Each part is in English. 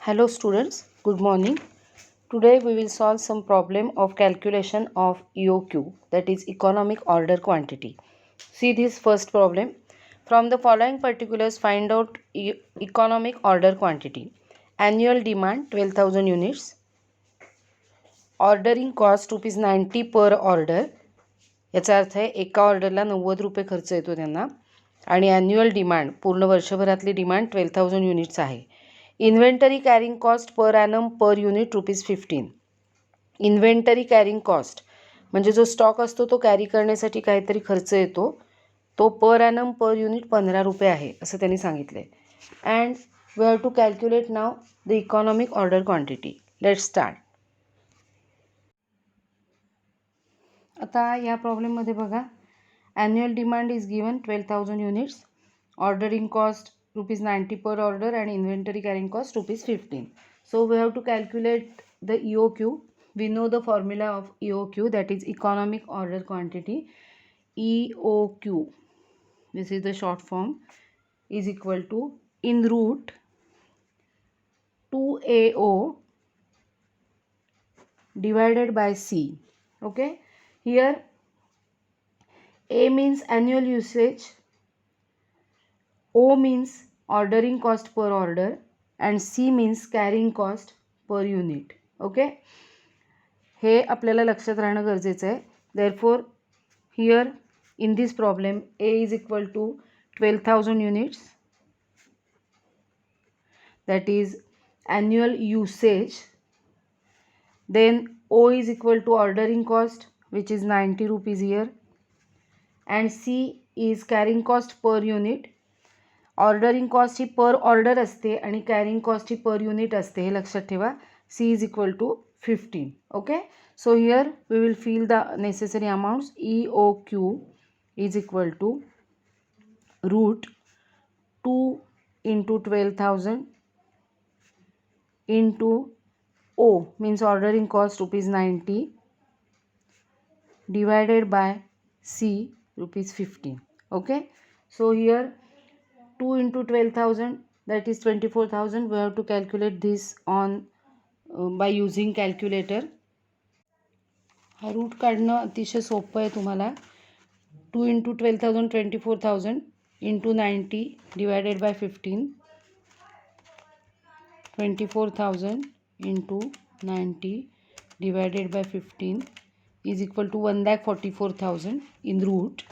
Hello students, good morning. Today we will solve some problem of calculation of EOQ, that is economic order quantity. See this first problem. From the following particulars find out economic order quantity. Annual demand 12,000 units. Ordering cost ₹90 per order. याचा अर्थ आहे एका ऑर्डरला 90 रुपये खर्च येतो त्यांना. आणि annual demand पूर्ण वर्षभरातली डिमांड 12,000 युनिट्स आहे. Inventory carrying cost per annum per unit ₹15. Inventory carrying cost म्हणजे जो स्टॉक असतो तो कॅरी करण्यासाठी काहीतरी खर्च येतो, तो पर ॲनम पर युनिट 15 रुपये आहे असं त्यांनी सांगितलं आहे. And we have to calculate now the economic order quantity. Let start. आता या प्रॉब्लेममध्ये बघा, annual demand is given 12,000 units, ordering cost ₹90 per order and inventory carrying cost ₹15. So we have to calculate the EOQ. We know the formula of EOQ, that is economic order quantity. EOQ, this is the short form, is equal to in root 2AO divided by C. Okay, here A means annual usage, O means ordering cost per order, and C means carrying cost per unit. Okay, हे आपल्याला लक्षात राहणं गरजेचं आहे. Therefore here in this problem A is equal to 12,000 units, that is annual usage. Then O is equal to ordering cost, which is 90 rupees here, and C is carrying cost per unit. Ordering cost ही per order असते आणि carrying cost ही per unit असते, हे लक्षात ठेवा. C is equal to 15. Okay, so here we will fill the necessary amounts. EOQ is equal to root 2 into 12,000 into O means ordering cost ₹90 divided by C ₹15. Okay, so here 2 into 12,000, that is 24,000. We have to calculate this on by using calculator. हा root काढणं अतिशय सोपं आहे तुम्हाला. 2 into 12,000 24,000 into 90 divided by 15. 24,000 into 90 divided by 15 is equal to 1,44,000 in root.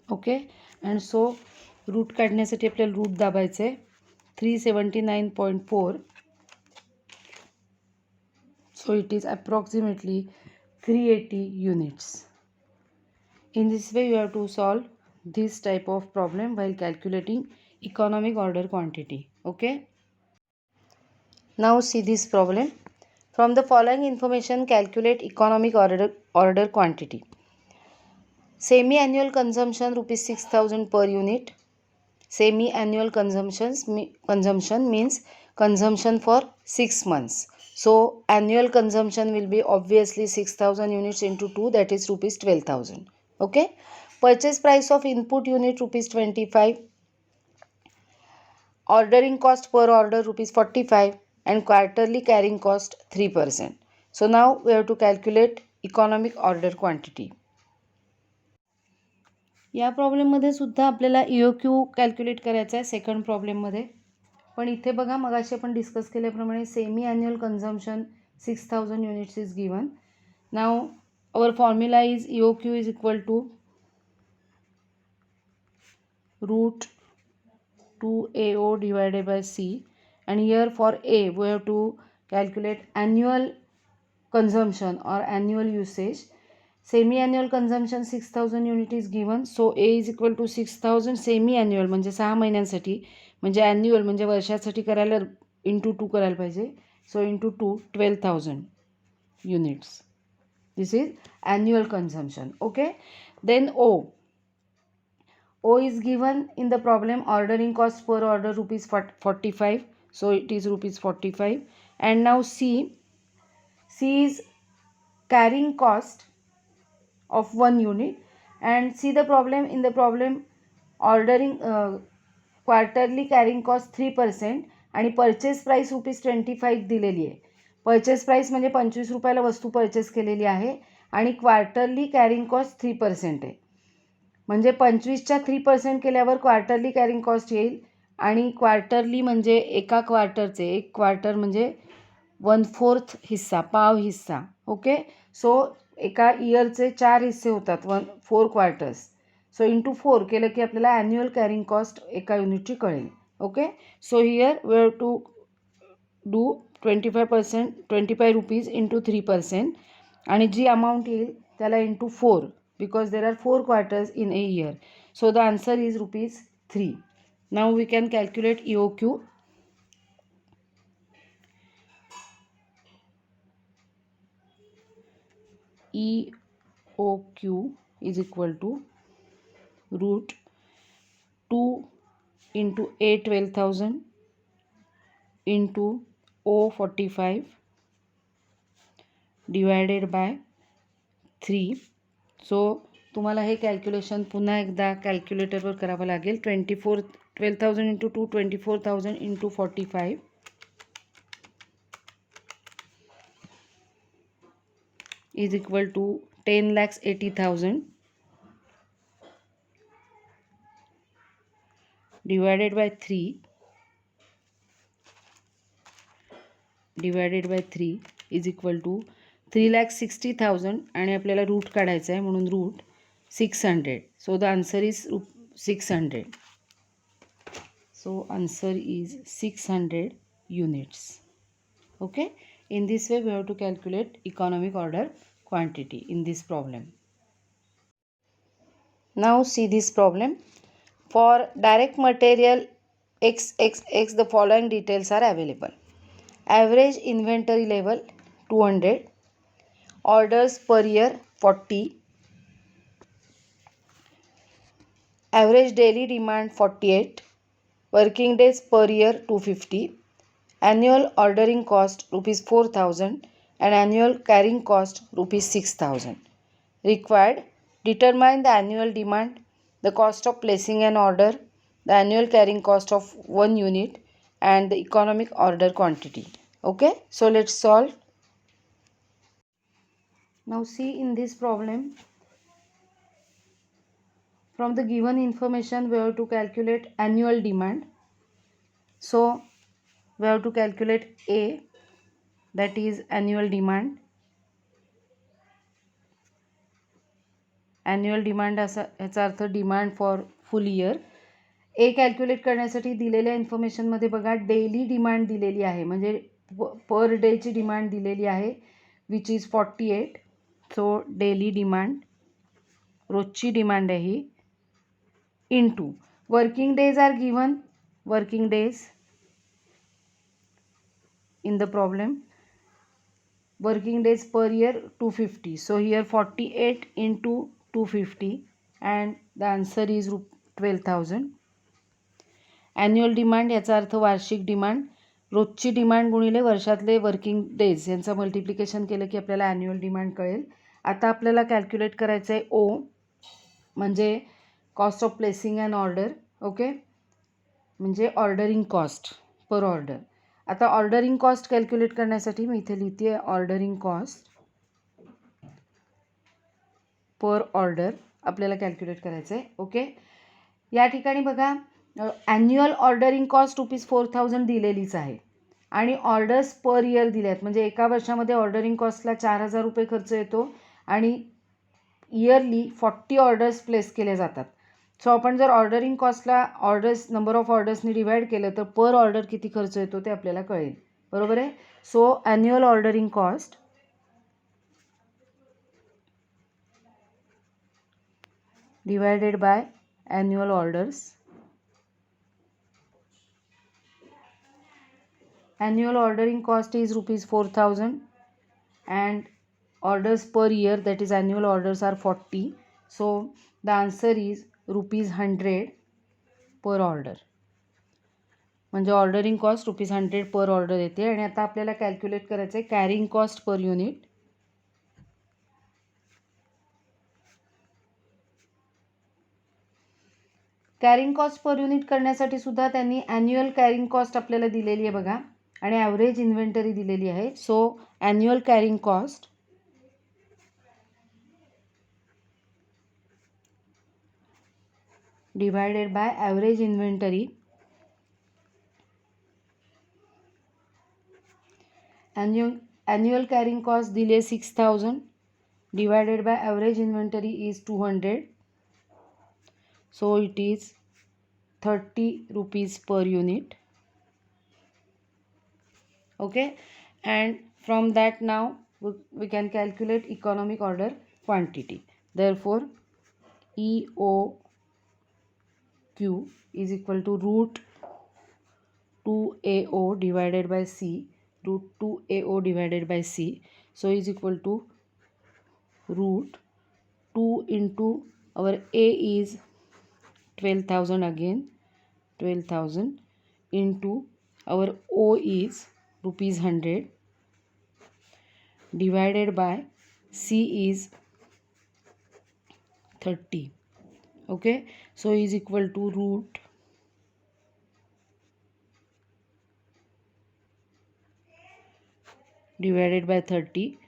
Okay, and so root काढण्यासाठी आपल्याला root दाबायचं आहे. 379.4. So it is approximately 380 units. In this way you have to solve this type of problem while calculating economic order quantity. Okay, now see this problem. From the following information calculate economic order quantity. Semi-annual consumption ₹6,000 per unit. Semi-annual consumption means consumption for 6 months. So annual consumption will be obviously 6,000 units into 2, that is ₹12,000. Okay, purchase price of input unit ₹25. Ordering cost per order ₹45 and quarterly carrying cost 3%. So now we have to calculate economic order quantity. या प्रॉब्लेममध्ये सुद्धा आपल्याला EOQ calculate करायचा आहे second प्रॉब्लेममध्ये. पण इथे बघा, मगाशी आपण डिस्कस केल्याप्रमाणे semi annual consumption 6,000 units is given. Now our formula is EOQ is equal to root 2AO divided by C, and here for A we have to calculate annual consumption or annual usage. Semi-annual consumption 6,000 unit is given, so A is equal to 6,000 semi-annual म्हणजे 6 महिन्यांसाठी, म्हणजे annual म्हणजे वर्षासाठी करायला into 2 करायला पाहिजे. So into 2 12,000 units. This is annual consumption. Okay, then O is given in the problem. Ordering cost per order ₹45, so it is ₹45. And now C is carrying cost of 1 unit. And see the problem, in the problem ordering quarterly carrying cost 3% आणि purchase price ₹25 दिलेली आहे. Purchase price म्हणजे 25 रुपयाला वस्तू purchase केलेली आहे आणि quarterly carrying cost 3% आहे. म्हणजे 25च्या 3% केल्यावर क्वार्टरली कॅरिंग कॉस्ट येईल आणि क्वार्टरली म्हणजे एका क्वार्टरचे, एक क्वार्टर म्हणजे 1/4 हिस्सा, पाव हिस्सा. ओके, सो एका इयरचे 4 हिस्से होतात, 4 क्वार्टर्स. सो इंटू 4 केलं की आपल्याला ॲन्युअल कॅरिंग कॉस्ट एका युनिटची कळेल. Okay, so here we have to do 25 rupees into 3% आणि जी अमाऊंट येईल त्याला into 4 because there are 4 quarters in a year. So the answer is ₹3. Now we can calculate EOQ. EOQ is equal to root 2 into A 12,000 into O 45 divided by 3. So तुम्हाला हे calculation पुन्हा एकदा कॅल्क्युलेटरवर करावं लागेल. 12,000 into 2 24,000 into 45 is equal to 10,80,000 divided by 3 is equal to 3,60,000 आणि आपल्याला root काढायचं आहे म्हणून root 600. So the answer is 600. So answer is 600 units. Okay, in this way we have to calculate economic order quantity in this problem. Now see this problem. For direct material XXX the following details are available. Average inventory level 200, orders per year 40, average daily demand 48, working days per year 250, annual ordering cost ₹4,000 and annual carrying cost ₹6,000. Required: determine the annual demand, the cost of placing an order, the annual carrying cost of 1 unit and the economic order quantity. Okay, so let's solve. Now see in this problem, from the given information we have to calculate annual demand. So we have to calculate A, that is annual demand. Annual demand याचा अर्थ demand for full year. A calculate करण्यासाठी दिलेल्या इन्फॉर्मेशनमध्ये बघा daily demand दिलेली आहे, म्हणजे पर डेची डिमांड दिलेली आहे which is 48. So daily demand, रोजची डिमांड आहे ही, into working days are given, working days in the problem, working days per year 250. So here 48 into 250 and the answer is 12,000. Annual demand याचा अर्थ वार्षिक डिमांड, रोजची demand गुणिले वर्षातले working days यांचं multiplication केलं की आपल्याला ॲन्युअल डिमांड कळेल. आता आपल्याला कॅल्क्युलेट करायचं आहे ओ, म्हणजे cost of placing and order. Okay, म्हणजे ऑर्डरिंग कॉस्ट पर ऑर्डर. आता ऑर्डरिंग कॉस्ट कॅल्क्युलेट करण्यासाठी मी इथे लिहिते आहे ऑर्डरिंग कॉस्ट पर ऑर्डर आपल्याला कॅल्क्युलेट करायचं आहे. ओके, या ठिकाणी बघा ॲन्युअल ऑर्डरिंग कॉस्ट ₹4,000 दिलेलीच आहे आणि ऑर्डर्स पर इयर दिले आहेत, म्हणजे एका वर्षामध्ये ऑर्डरिंग कॉस्टला ₹4,000 खर्च येतो आणि इयरली 40 ऑर्डर्स प्लेस केले जातात. सो आपण जर ऑर्डरिंग कॉस्टला नंबर ऑफ ऑर्डर्सनी डिवाइड केलं तर पर ऑर्डर किती खर्च येतो ते आपल्याला कळेल. बरोबर आहे. So annual ordering cost divided by annual orders. Annual ordering cost is ₹4,000 and orders per year, that is annual orders are 40. So the answer is ₹100 per order. म्हणजे ऑर्डरिंग कॉस्ट ₹100 पर ऑर्डर येते. आणि आता आपल्याला कॅल्क्युलेट करायचं आहे carrying cost per unit. Carrying cost per unit करण्यासाठी सुद्धा त्यांनी ॲन्युअल कॅरिंग कॉस्ट आपल्याला दिलेली आहे बघा, आणि ॲव्हरेज इन्व्हेंटरी दिलेली आहे. So annual carrying cost divided by average inventory. annual carrying cost दिले 6000 divided by average inventory is 200, so it is 30 rupees per unit. Okay, and from that now we can calculate economic order quantity. Therefore EOQ is equal to root 2AO divided by C, root 2AO divided by C, so is equal to root 2 into our A is 12,000, again 12,000 into our O is rupees 100 divided by C is 30. Okay, so is equal to root divided by 30,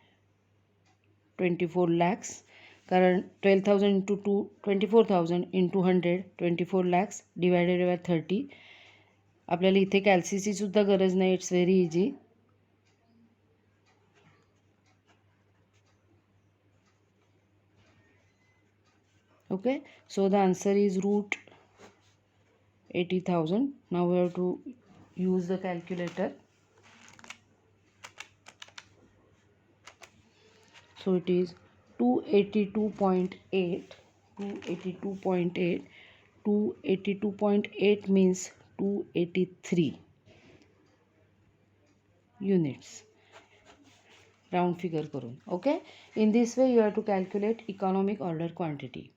24 lakhs, कारण 12,000 into 2, 24,000 into 100, 24 lakhs divided by 30. आपल्याला इथे कॅल्सीची सुद्धा गरज नाही, it's very easy. Okay, so the answer is root 80,000. Now we have to use the calculator. So it is 282.8, 282.8, 282.8 means 283 units, round figure करून. Okay, in this way you have to calculate economic order quantity.